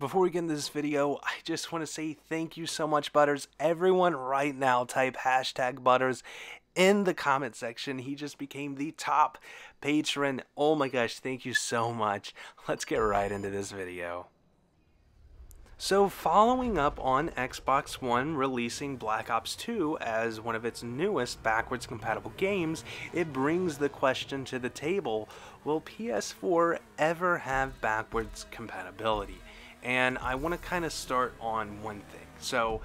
Before we get into this video, I just want to say thank you so much, Butters. Everyone right now type hashtag Butters in the comment section. He just became the top patron. Oh my gosh, thank you so much. Let's get right into this video. So following up on Xbox One releasing Black Ops 2 as one of its newest backwards compatible games, it brings the question to the table, will PS4 ever have backwards compatibility? And I want to kind of start on one thing. So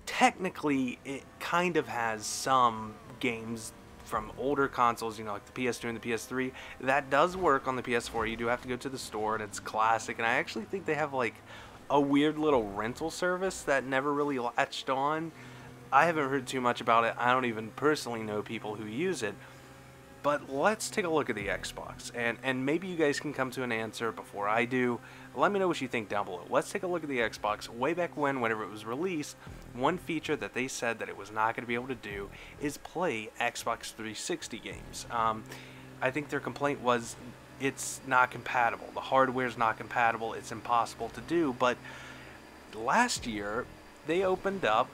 technically it kind of has some games from older consoles, you know, like the PS2 and the PS3, that does work on the PS4. You do have to go to the store and it's classic, and I actually think they have like a weird little rental service that never really latched on. I haven't heard too much about it. I don't even personally know people who use it. But let's take a look at the Xbox, and maybe you guys can come to an answer before I do. Let me know what you think down below. Let's take a look at the Xbox. Way back whenever it was released, one feature that they said that it was not going to be able to do is play Xbox 360 games. I think their complaint was it's not compatible. The hardware's not compatible. It's impossible to do. But last year, they opened up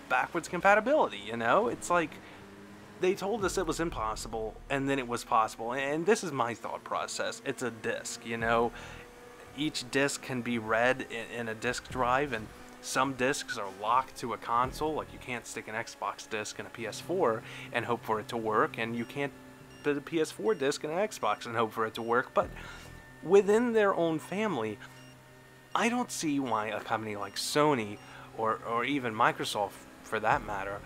backwards compatibility, you know? It's like they told us it was impossible, and then it was possible. And this is my thought process. It's a disc, you know? Each disc can be read in a disk drive, and some discs are locked to a console. Like, you can't stick an Xbox disc in a PS4 and hope for it to work, and you can't put a PS4 disc in an Xbox and hope for it to work. But within their own family, I don't see why a company like Sony or even Microsoft, for that matter,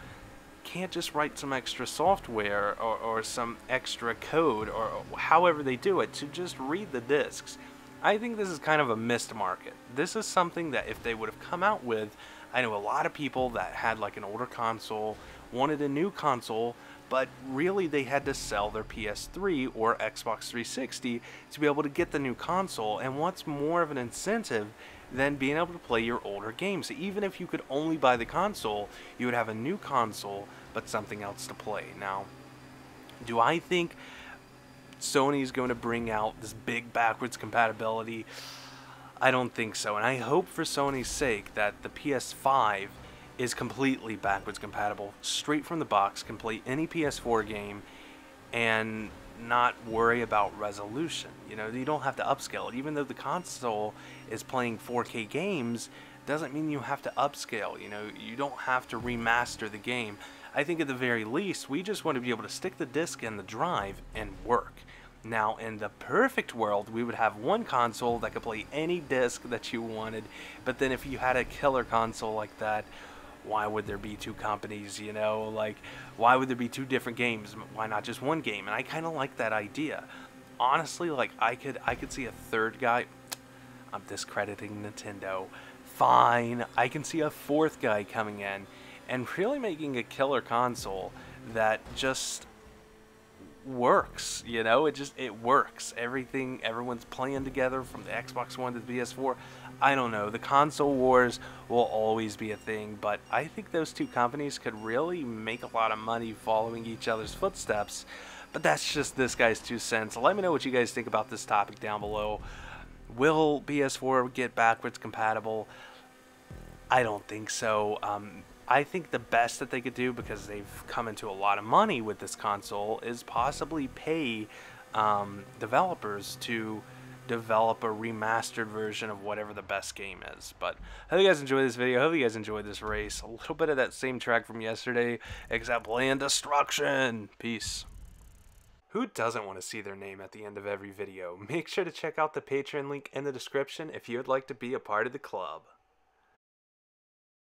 can't just write some extra software or some extra code or however they do it to just read the discs. I think this is kind of a missed market. This is something that if they would have come out with, I know a lot of people that had like an older console, wanted a new console, but really they had to sell their PS3 or Xbox 360 to be able to get the new console. And what's more of an incentive than being able to play your older games? Even if you could only buy the console, you would have a new console but something else to play. Now, do I think Sony's going to bring out this big backwards compatibility? I don't think so, and I hope for Sony's sake that the PS5 is completely backwards compatible, straight from the box, can play any PS4 game and not worry about resolution. You know, you don't have to upscale it. Even though the console is playing 4K games, doesn't mean you have to upscale. You know, you don't have to remaster the game. I think at the very least, we just want to be able to stick the disc in the drive and work. Now, in the perfect world, we would have one console that could play any disc that you wanted, but then if you had a killer console like that, why would there be two companies, you know? Like, why would there be two different games? Why not just one game? And I kind of like that idea. Honestly, like, I could see a third guy. I'm discrediting Nintendo. Fine, I can see a fourth guy coming in and really making a killer console that just works, you know? It works. Everyone's playing together from the Xbox One to the PS4. I don't know. The console wars will always be a thing, but I think those two companies could really make a lot of money following each other's footsteps. But that's just this guy's 2 cents. Let me know what you guys think about this topic down below. Will PS4 get backwards compatible? I don't think so. I think the best that they could do, because they've come into a lot of money with this console, is possibly pay developers to develop a remastered version of whatever the best game is. But I hope you guys enjoyed this video. I hope you guys enjoyed this race. A little bit of that same track from yesterday, except land destruction. Peace. Who doesn't want to see their name at the end of every video? Make sure to check out the Patreon link in the description if you would like to be a part of the club.